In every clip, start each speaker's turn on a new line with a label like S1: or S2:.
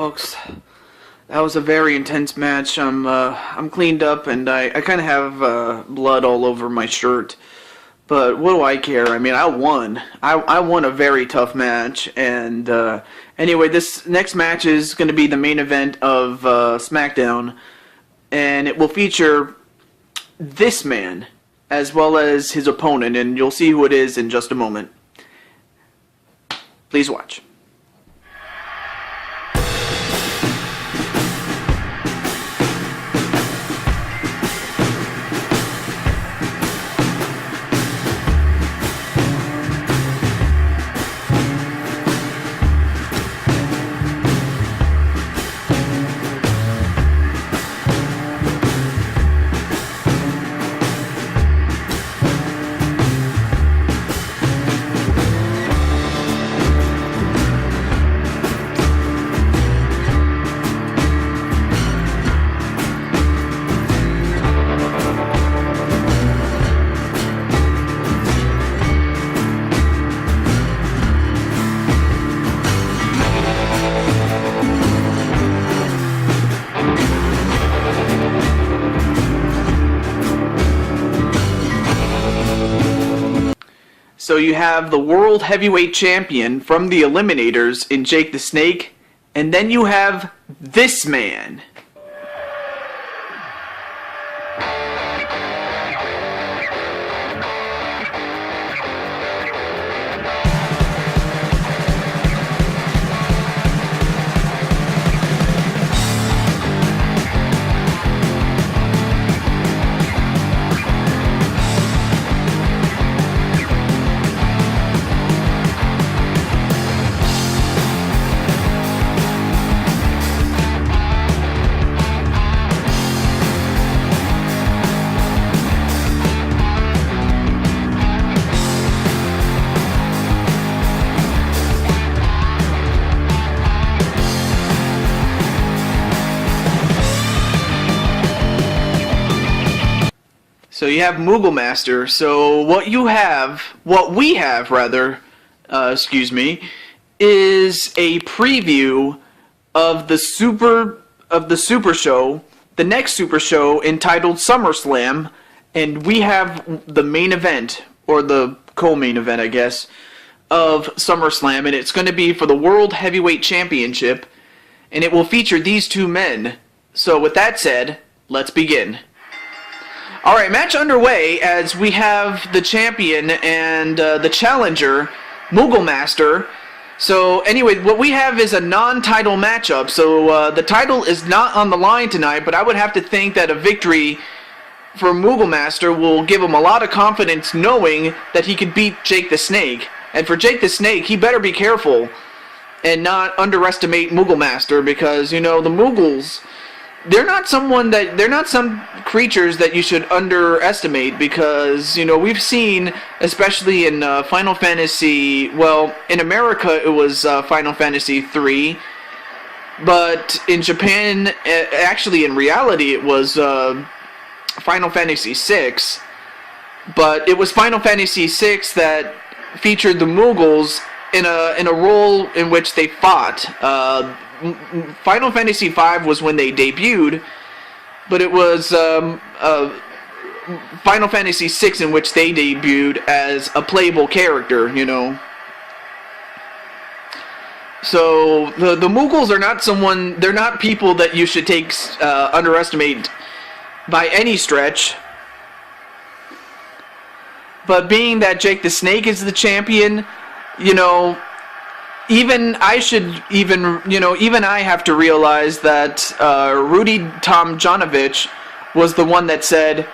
S1: folks. That was a very intense match. I'm cleaned up and I kind of have blood all over my shirt. But what do I care? I mean, I won. I won a very tough match. And anyway, this next match is going to be the main event of SmackDown. And it will feature this man as well as his opponent. And you'll see who it is in just a moment. Please watch. So you have the World Heavyweight Champion from the Eliminators in Jake the Snake, and then you have this man. So you have Moogle Master. So what we have, is a preview of the Super Show, the next Super Show entitled SummerSlam, and we have the main event, or the co-main event, I guess, of SummerSlam, and it's going to be for the World Heavyweight Championship, and it will feature these two men. So with that said, let's begin. Alright, match underway as we have the champion and the challenger, Moogle Master. So anyway, what we have is a non-title matchup. So the title is not on the line tonight, but I would have to think that a victory for Moogle Master will give him a lot of confidence knowing that he could beat Jake the Snake. And for Jake the Snake, he better be careful and not underestimate Moogle Master because, you know, the Moogles, they're not some creatures that you should underestimate because, you know, we've seen, especially in Final Fantasy, well, in America it was Final Fantasy 3, but in Japan, actually in reality it was Final Fantasy 6, but it was Final Fantasy 6 that featured the Moogles in a role in which they fought. Final Fantasy V was when they debuted, but it was Final Fantasy VI in which they debuted as a playable character, you know. So the Moogles are not they're not people that you should underestimate by any stretch. But being that Jake the Snake is the champion, you know, even I have to realize that Rudy Tomjanovich was the one that said,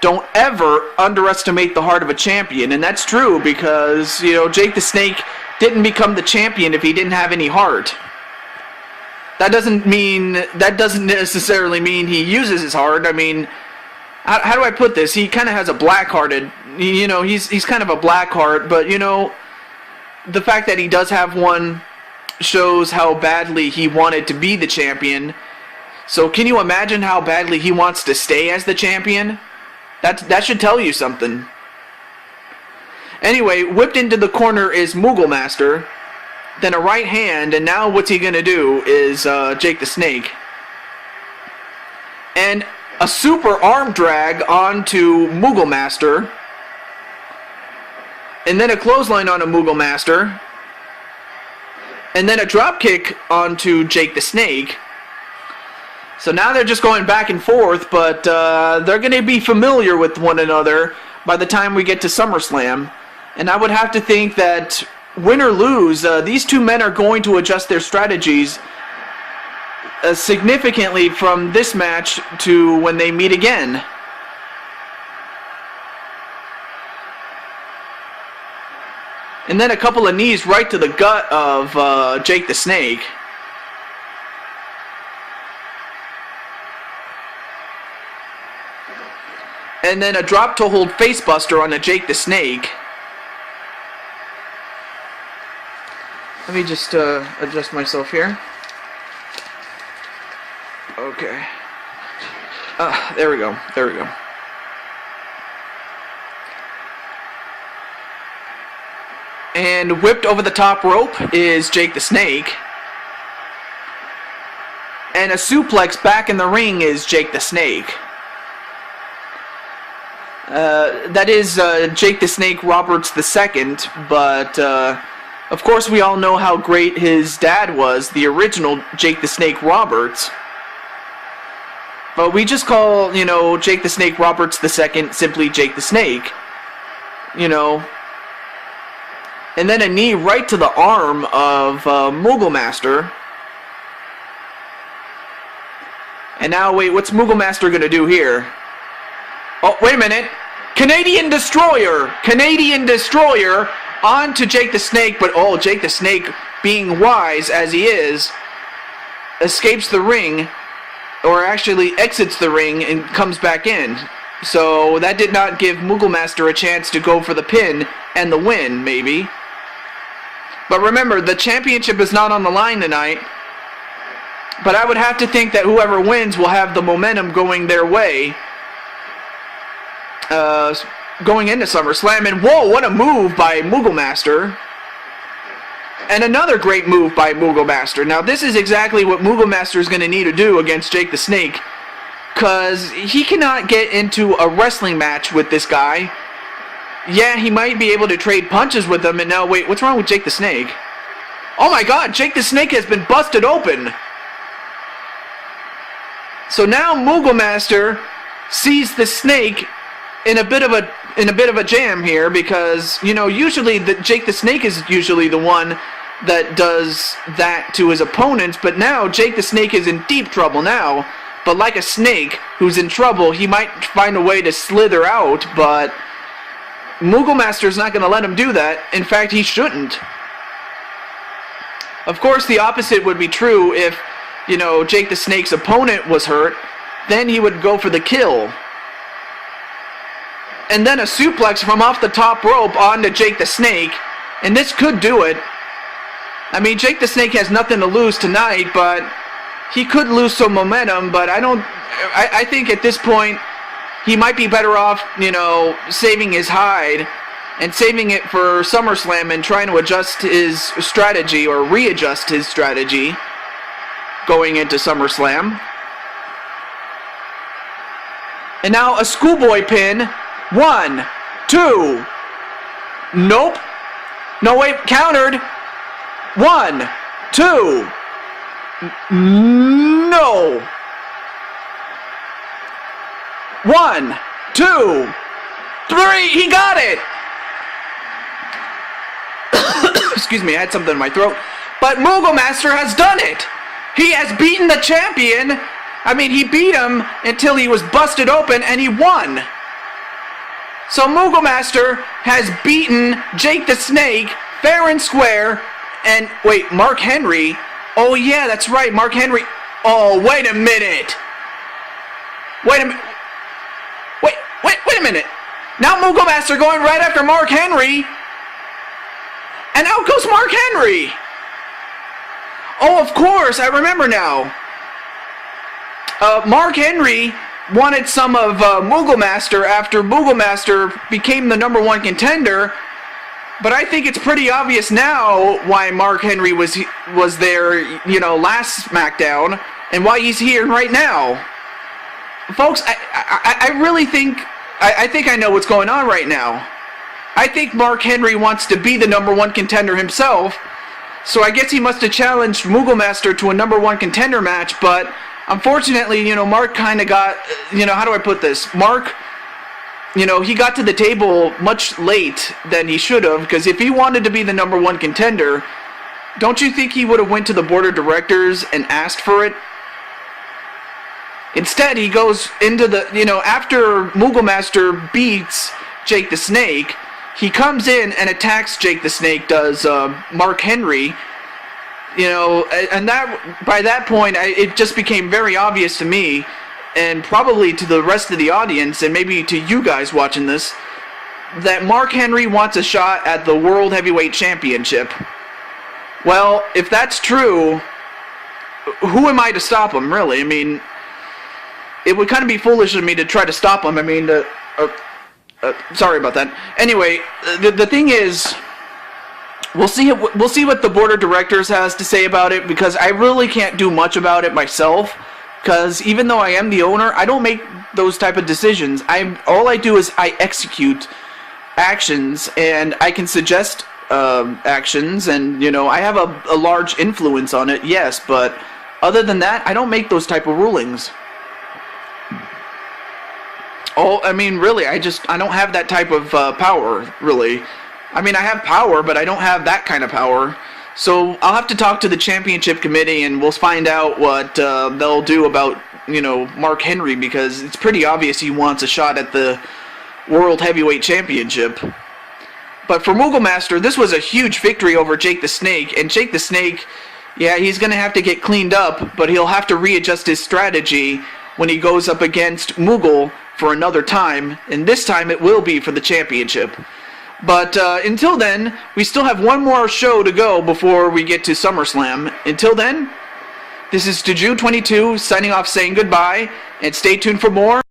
S1: don't ever underestimate the heart of a champion. And that's true because, you know, Jake the Snake didn't become the champion if he didn't have any heart. That doesn't necessarily mean he uses his heart. I mean, how do I put this? He kind of has a black-hearted, you know, he's kind of a black heart, but, you know, the fact that he does have one shows how badly he wanted to be the champion. So can you imagine how badly he wants to stay as the champion? That should tell you something. Anyway, whipped into the corner is Moogle Master. then a right hand, and now what's he going to do is Jake the Snake. And a super arm drag onto Moogle Master. And then a clothesline on a Moogle Master. And then a drop kick onto Jake the Snake. So now they're just going back and forth, but they're going to be familiar with one another by the time we get to SummerSlam. And I would have to think that, win or lose, these two men are going to adjust their strategies significantly from this match to when they meet again. And then a couple of knees right to the gut of Jake the Snake. And then a drop to hold facebuster on a Jake the Snake. Let me just adjust myself here. Okay. There we go. There we go. And whipped over the top rope is Jake the Snake. And a suplex back in the ring is Jake the Snake. That is Jake the Snake Roberts II, but of course we all know how great his dad was, the original Jake the Snake Roberts. But we just call, you know, Jake the Snake Roberts II simply Jake the Snake. You know. And then a knee right to the arm of Moogle Master. And now, wait, what's Moogle Master going to do here? Oh, wait a minute. Canadian Destroyer! Canadian Destroyer onto Jake the Snake, but oh, Jake the Snake, being wise as he is, escapes the ring, or actually exits the ring and comes back in. So that did not give Moogle Master a chance to go for the pin and the win, maybe. But remember, the championship is not on the line tonight. But I would have to think that whoever wins will have the momentum going their way. Going into SummerSlam. And whoa, what a move by Moogle Master. And another great move by Moogle Master. Now this is exactly what Moogle Master is going to need to do against Jake the Snake. Because he cannot get into a wrestling match with this guy. Yeah, he might be able to trade punches with him. And now, wait, what's wrong with Jake the Snake? Oh my god, Jake the Snake has been busted open. So now Moogle Master sees the Snake in a bit of a jam here, because, you know, usually Jake the Snake is usually the one that does that to his opponents, but now Jake the Snake is in deep trouble now. But like a snake who's in trouble, he might find a way to slither out, but Moogle Master's not going to let him do that. In fact, he shouldn't. Of course, the opposite would be true if, you know, Jake the Snake's opponent was hurt. Then he would go for the kill. And then a suplex from off the top rope onto Jake the Snake. And this could do it. I mean, Jake the Snake has nothing to lose tonight, but he could lose some momentum. But I think at this point, he might be better off, you know, saving his hide and saving it for SummerSlam and trying to adjust his strategy, or readjust his strategy going into SummerSlam. And now a schoolboy pin. 1, 2. Nope. No, wait, countered. 1, 2. No. 1, 2, 3. He got it. Excuse me, I had something in my throat. But Moogle Master has done it. He has beaten the champion. I mean, he beat him until he was busted open, and he won. So Moogle Master has beaten Jake the Snake fair and square. And wait, Mark Henry. Oh yeah, that's right, Mark Henry. Oh, wait a minute. Wait a minute. Wait a minute. Now Moogle Master going right after Mark Henry. And out goes Mark Henry. Oh, of course, I remember now. Mark Henry wanted some of Moogle Master after Moogle Master became the #1 contender. But I think it's pretty obvious now why Mark Henry was there, last SmackDown, and why he's here right now. Folks, I really think I know what's going on right now. I think Mark Henry wants to be the #1 contender himself, so I guess he must have challenged Moogle Master to a #1 contender match, but unfortunately, Mark kind of got, how do I put this? Mark, he got to the table much late than he should have, because if he wanted to be the #1 contender, don't you think he would have went to the board of directors and asked for it? Instead, he goes into the, after Moogle Master beats Jake the Snake, he comes in and attacks Jake the Snake, does Mark Henry, and that by that point, it just became very obvious to me, and probably to the rest of the audience, and maybe to you guys watching this, that Mark Henry wants a shot at the World Heavyweight Championship. Well, if that's true, who am I to stop him, really? I mean, it would kind of be foolish of me to try to stop him. I mean, sorry about that. Anyway, the thing is, we'll see what the board of directors has to say about it, because I really can't do much about it myself. Because even though I am the owner, I don't make those type of decisions. All I do is I execute actions, and I can suggest actions, and I have a large influence on it. Yes, but other than that, I don't make those type of rulings. Oh, I mean, really, I don't have that type of power, really. I mean, I have power, but I don't have that kind of power. So I'll have to talk to the championship committee, and we'll find out what they'll do about, Mark Henry, because it's pretty obvious he wants a shot at the World Heavyweight Championship. But for Moogle Master, this was a huge victory over Jake the Snake, and Jake the Snake, yeah, he's going to have to get cleaned up, but he'll have to readjust his strategy when he goes up against Moogle for another time, and this time it will be for the championship. But until then, we still have one more show to go before we get to SummerSlam. Until then, this is Deju22 signing off, saying goodbye, and stay tuned for more.